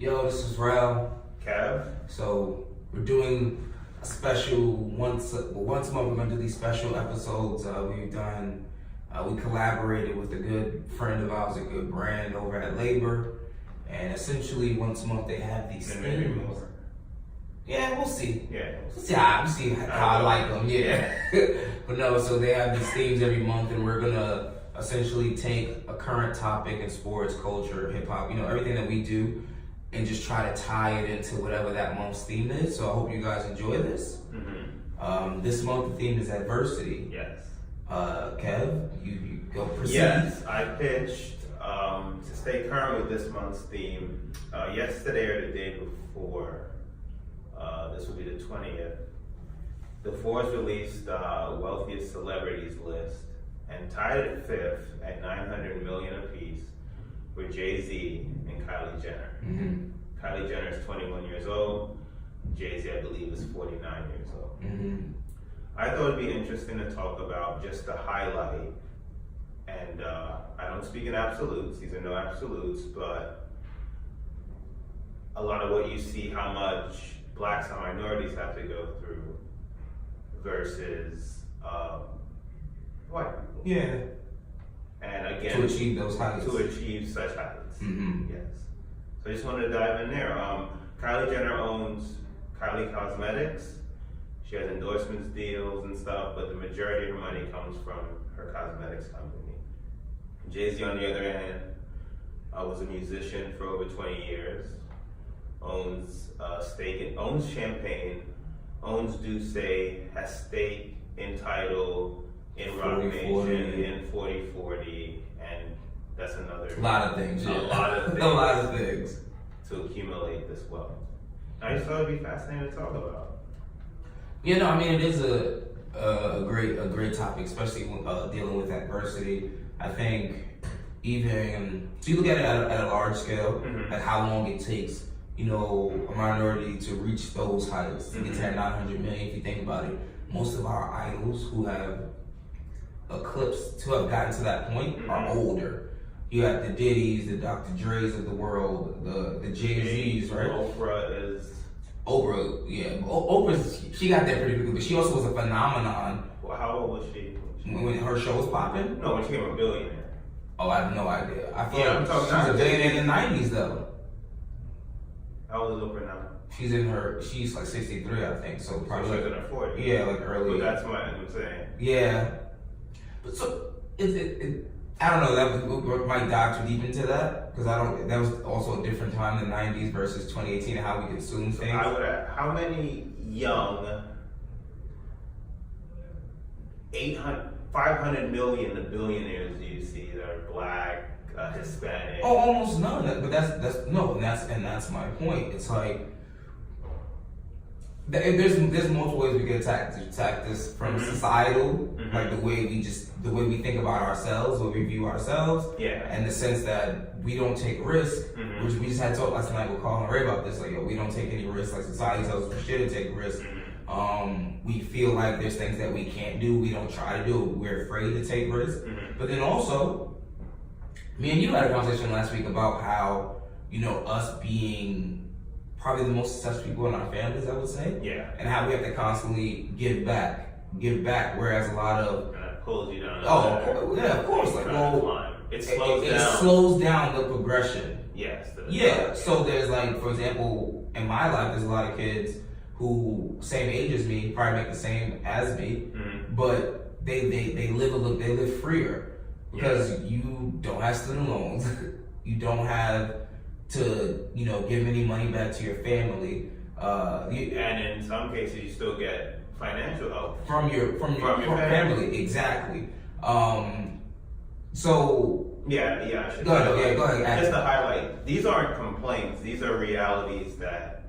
Yo, this is Jarel. Kev. So we're doing a special once a month. We're gonna do these special episodes. We collaborated with a good friend of ours, a good brand over at Labor, and essentially once a month they have these themes. Yeah, we'll see. Yeah, we'll see how I like them. Yeah, but no. So they have these themes every month, and we're gonna essentially take a current topic in sports, culture, hip hop, everything that we do, and just try to tie it into whatever that month's theme is. So I hope you guys enjoy this. Mm-hmm. This month the theme is adversity. Yes. Kev, you go proceed. Yes, I pitched to stay current with this month's theme. Yesterday or the day before, this will be the 20th, the Forbes released Wealthiest Celebrities list, and tied at fifth at $900 million apiece were Jay-Z and Kylie Jenner. Mm-hmm. Kylie Jenner is 21 years old. Jay-Z, I believe, is 49 years old. Mm-hmm. I thought it'd be interesting to talk about just to highlight, and I don't speak in absolutes, these are no absolutes, but a lot of what you see, how much blacks and minorities have to go through versus white people. Yeah. And again, To achieve those heights. To achieve such heights. Mm-hmm. Yes. So I just wanted to dive in there. Kylie Jenner owns Kylie Cosmetics. She has endorsements, deals, and stuff, but the majority of her money comes from her cosmetics company. Jay-Z, on the other hand, was a musician for over 20 years, owns Champagne, owns Douce, has stake in Tidal, in Rock Nation, in 4040, and that's another... A lot of things. A lot of things. A lot of things. To accumulate this wealth. I just thought it'd be fascinating to talk about. It is a great topic, especially dealing with adversity. I think even so, you look at it at a large scale, mm-hmm. at how long it takes, a minority to reach those heights, to get to that 900 million. If you think about it, most of our idols who have eclipsed, who have gotten to that point, mm-hmm. are older. You have the Diddy's, the Dr. Dre's of the world, the Jay-Z's, right? Oprah, yeah. Oprah's, she got there pretty quickly, but she also was a phenomenon. Well, how old was she? When her show was popping? No, when she became a billionaire. Oh, I have no idea. I feel I'm talking she was a billionaire in the 90s, though. How old is Oprah now? She's like 63, I think, so probably. So she's in her 40s. Yeah, like early. But that's what I'm saying. Yeah. But so, I don't know, we might dive too deep into that, because that was also a different time, the 90s versus 2018, and how we consume things. How many young 500 million billionaires do you see that are black, Hispanic? Oh, almost none. But that's my point. It's like there's multiple ways we can attack this from mm-hmm. societal, mm-hmm. like the way we think about ourselves, the way we view ourselves, yeah, and the sense that we don't take risks, mm-hmm. which we just had talked last night with Colin and Ray about this. Like, we don't take any risks. Like, society tells us we shouldn't take risks. Mm-hmm. We feel like there's things that we can't do. We don't try to do. We're afraid to take risks. Mm-hmm. But then also, me and you had a conversation last week about how, us being probably the most successful people in our families, I would say. Yeah. And how we have to constantly give back, whereas a lot of... And that pulls you down. Of course. Like, it slows down the progression. Yes. Yeah, so there's like, for example, in my life, there's a lot of kids who, same age as me, probably make the same as me, mm-hmm. but they live freer because you don't have student loans, you don't have to give any money back to your family, and in some cases you still get financial help from your family. Exactly. So yeah, I should go ahead. Just to highlight, these aren't complaints; these are realities that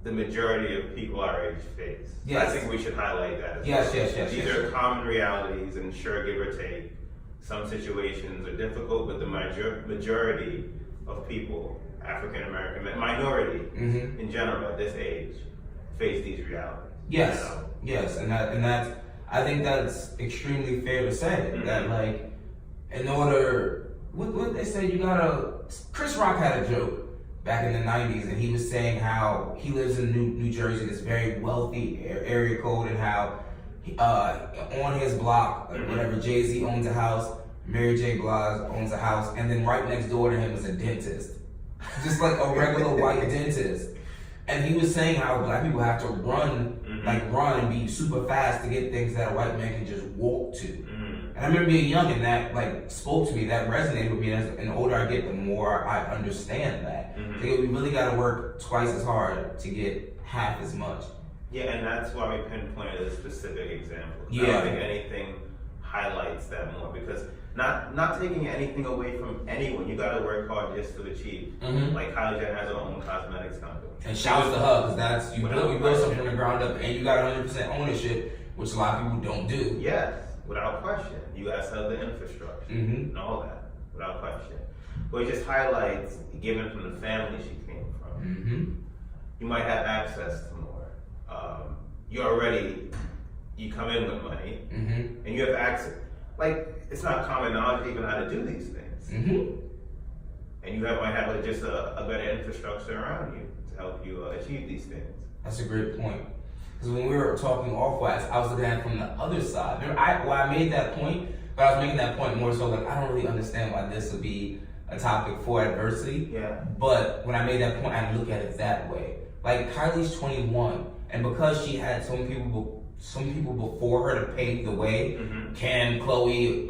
the majority of people our age face. Yes. I think we should highlight that as yes, well. Yes. These are common realities, and sure, give or take, some situations are difficult, but the majority of people, African American, minority mm-hmm. in general at this age, face these realities. Yes, and that's I think that's extremely fair to say, mm-hmm. that like in order what they say, you gotta, Chris Rock had a joke back in the 90s, and he was saying how he lives in New Jersey, this very wealthy area code, and how on his block, whatever, Jay-Z owns a house, Mary J. Blige owns a house, and then right next door to him is a dentist. Just like a regular white dentist. And he was saying how black people have to run and be super fast to get things that a white man can just walk to. And I remember being young, and that like spoke to me, that resonated with me. And the older I get, the more I understand that. So we really got to work twice as hard to get half as much. Yeah, and that's why we pinpointed a specific example. Yeah. I don't think anything highlights that more, because not taking anything away from anyone, you got to work hard just to achieve. Like Kylie Jenner has her own cosmetics company. And shouts to her, because that's you build something from the ground up, and you got 100% ownership, which a lot of people don't do. Yes, without question. You guys have the infrastructure and all that, without question. But it just highlights, given from the family she came from, you might have access to more. You come in with money, and you have access. Like, it's not common knowledge even how to do these things. And you might have just a better infrastructure around you to help you achieve these things. That's a great point. Because when we were talking off-wax, I was looking at it from the other side. Remember, I made that point, but I was making that point more so like, I don't really understand why this would be a topic for adversity. Yeah. But when I made that point, I look at it that way. Like, Kylie's 21, and because she had some people before her to pave the way, Cam, Chloe,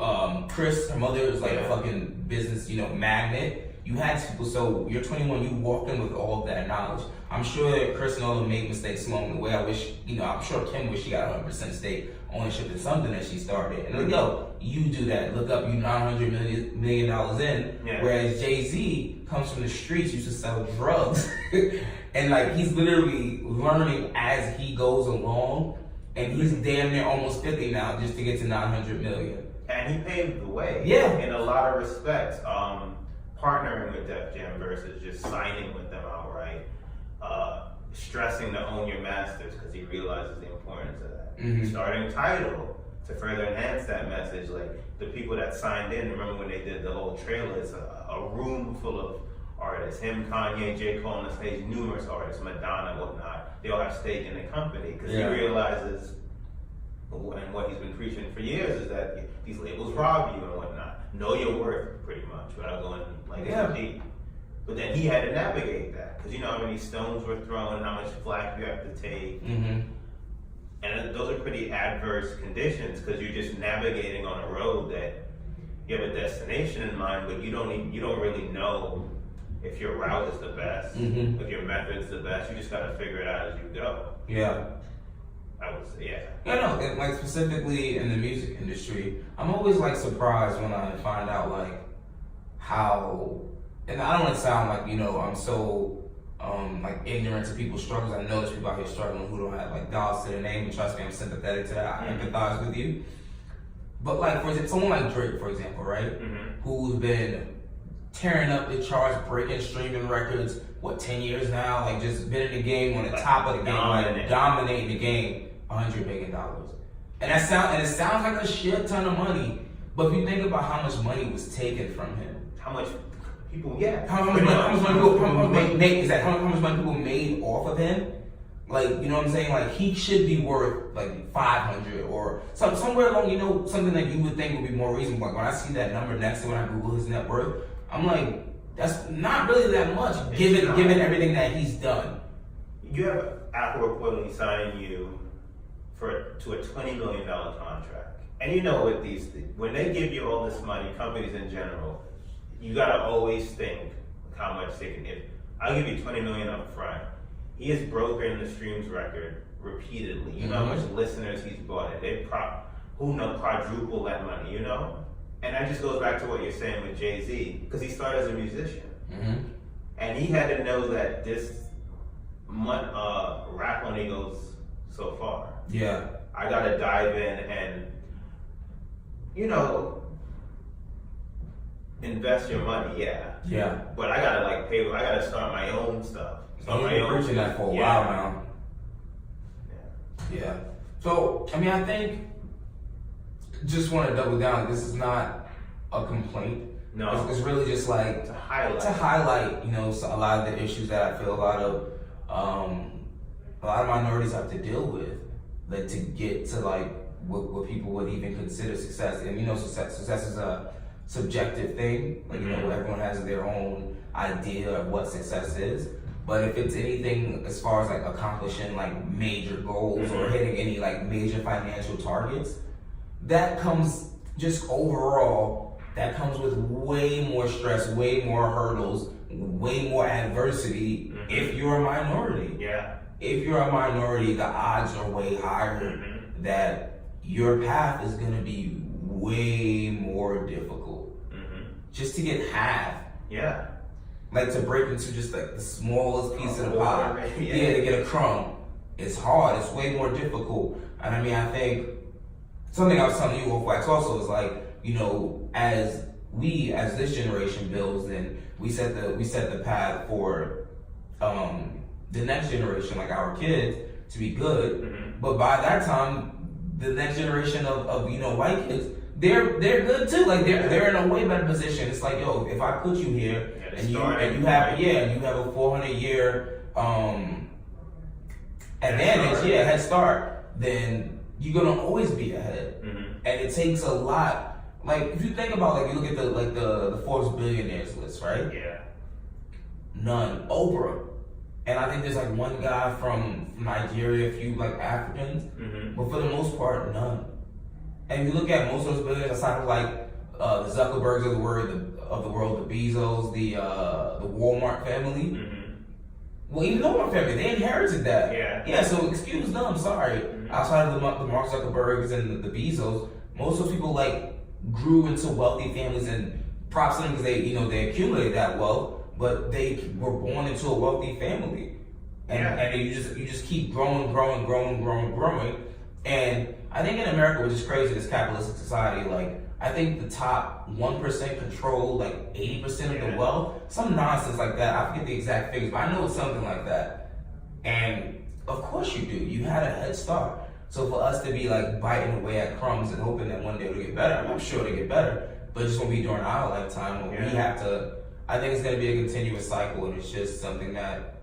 Chris, her mother is like a fucking business, magnet. You had people, so you're 21, you walked in with all of that knowledge. I'm sure that Chris and all of them made mistakes along the way. I'm sure Kim wish she got 100% stake ownership in something that she started. And yo, you do that. Look up, you $900 million in. Whereas Jay-Z comes from the streets, used to sell drugs. And like, he's literally learning as he goes along. And he's damn near almost 50 now just to get to 900 million. And he paved the way. Yeah. In a lot of respects. Partnering with Def Jam versus just signing with them outright. Stressing to own your masters because he realizes the importance of that. Starting Tidal to further enhance that message. Like, the people that signed in, remember when they did the whole trailer, it's a room full of artists. Him, Kanye, J. Cole on the stage, numerous artists, Madonna, whatnot. They all have stake in the company because he realizes, and what he's been preaching for years, is that these labels rob you and whatnot. Know your worth, pretty much, without going too deep. But then he had to navigate that because you know how many stones were thrown, how much flack you have to take. And those are pretty adverse conditions because you're just navigating on a road that you have a destination in mind, but you don't really know if your route is the best, if your method's the best. You just gotta figure it out as you go. Yeah. I would say, like specifically in the music industry, I'm always like surprised when I find out like how, and I don't want to sound like, I'm so like ignorant to people's struggles. I know there's people out here struggling who don't have like dollars to their name, and trust me, I'm sympathetic to that. I empathize with you. But like, for example, someone like Drake, for example, right? Who's been tearing up the charts, breaking streaming records, 10 years now? Like, just been in the game, on the top of the game, like dominating the game, $100 million. And it sounds like a shit ton of money, but if you think about how much money was taken from him, how much people, how much money people made off of him, like, you know what I'm saying? Like, he should be worth like 500 or somewhere along, something that you would think would be more reasonable. Like, when I see that number next to when I Google his net worth, I'm like, that's not really that much, given everything that he's done. You have Apple reportedly signing you to a $20 million contract. And with these, when they give you all this money, companies in general, you gotta always think how much they can give. I'll give you $20 million up front. He has broken the streams record repeatedly. You know how much listeners he's brought in. They quadruple that money, And that just goes back to what you're saying with Jay-Z, because he started as a musician. And he had to know that this rap only goes so far. Yeah. I gotta dive in and, invest your money, Yeah. But I gotta I gotta start my own stuff. You've been preaching that for a while now. Yeah. So, I think, just want to double down, this is not a complaint. No. It's really just like To highlight. So a lot of the issues that I feel a lot of minorities have to deal with, like to get to like what people would even consider success. And success is a subjective thing. Like everyone has their own idea of what success is. But if it's anything as far as like accomplishing like major goals or hitting any like major financial targets, that comes just overall, that comes with way more stress, way more hurdles, way more adversity if you're a minority. Yeah. If you're a minority, the odds are way higher that your path is going to be way more difficult. Just to get half. Yeah. Like to break into just like the smallest piece of the pie. To get a crumb. It's hard. It's way more difficult. And I mean, I think something I was telling you, Wax, also is like, as this generation builds, then we set the path for the next generation, like our kids, to be good. But by that time, the next generation of white kids, they're good too. Like they're in a way better position. It's like, yo, if I put you here and you have a 400-year advantage, head start, then you're gonna always be ahead. And it takes a lot. Like if you think about, like, you look at the Forbes billionaires list, right? Yeah. None. Oprah. And I think there's like one guy from Nigeria, a few like Africans, but for the most part, none. And if you look at most of those billionaires, aside from like the Zuckerbergs of the world, the Bezos, the Walmart family. Well, even the Walmart family, they inherited that. Yeah. So excuse them. I'm sorry. Outside of the Mark Zuckerbergs and the Bezos, most of those people like grew into wealthy families, and props to them because they accumulated that wealth. But they were born into a wealthy family, and you just keep growing. And I think in America, which is crazy, this capitalistic society, like I think the top 1% control like 80% of the wealth, some nonsense like that. I forget the exact figures, but I know it's something like that. And of course you do. You had a head start. So for us to be like biting away at crumbs and hoping that one day it'll get better, I'm sure it'll get better, but it just won't be during our lifetime when we have to. I think it's going to be a continuous cycle, and it's just something that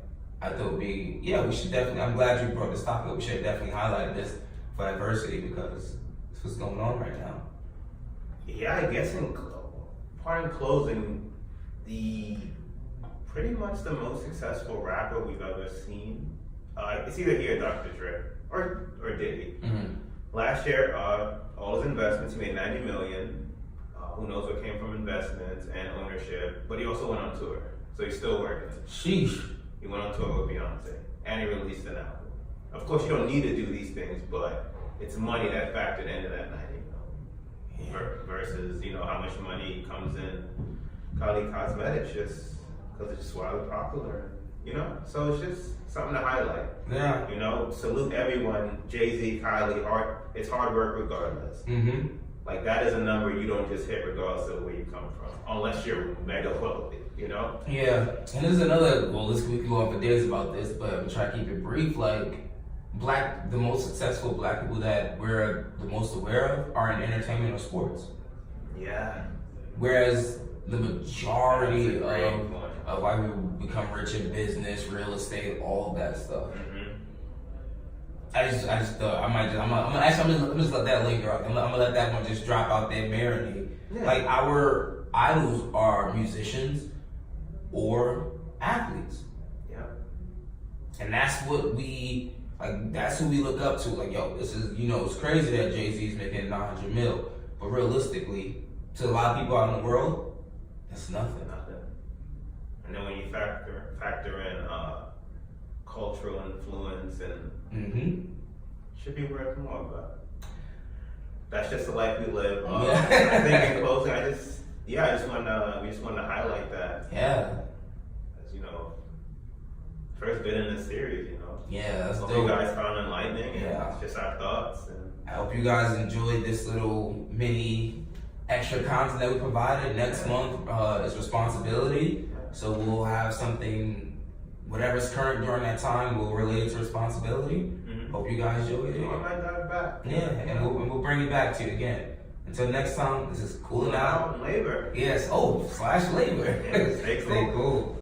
I thought we should definitely, I'm glad you brought this topic up. We should definitely highlight this for adversity, because it's what's going on right now. Yeah, I guess in closing, pretty much the most successful rapper we've ever seen, it's either he or Dr. Dre, or Diddy. Last year, all his investments, he made $90 million. Who knows what came from investments and ownership, but he also went on tour, so he's still working. Sheesh. He went on tour with Beyonce, and he released an album. Of course, you don't need to do these things, but it's money that factored into that 90 million. Versus, how much money comes in Kylie Cosmetics just because it's just wildly popular. So it's just something to highlight. Yeah. Salute everyone. Jay-Z, Kylie, it's hard work regardless. Like that is a number you don't just hit regardless of where you come from, unless you're mega wealthy, Yeah, and there's another, we can go on for days about this, but I'm trying to keep it brief. Like the most successful black people that we're the most aware of are in entertainment or sports. Yeah. Whereas the majority of why we become rich in business, real estate, all of that stuff. I just thought I'm gonna just let that linger up. I'm gonna let that one just drop out there, marinate. Yeah. Like our idols are musicians or athletes. Yeah. And that's what that's who we look up to. Like, yo, this is, it's crazy that Jay-Z's making $900 million, but realistically, to a lot of people out in the world, that's nothing. And then when you factor in cultural influence and should be worth more, but that's just the life we live. I think in closing, we just want to highlight that. Yeah. As first bit in this series, Yeah, that's hope dope. you guys found enlightening, and it's just our thoughts. And I hope you guys enjoyed this little mini extra content that we provided. Next month is responsibility, so we'll have something, whatever's current during that time, we'll relate it to responsibility. Hope you guys enjoyed it. I might dive back. Yeah, and we'll bring it back to you again. Until next time, this is Coolin Out. Labor. Yes. Oh, /labor. Yeah, stay cool. Stay cool.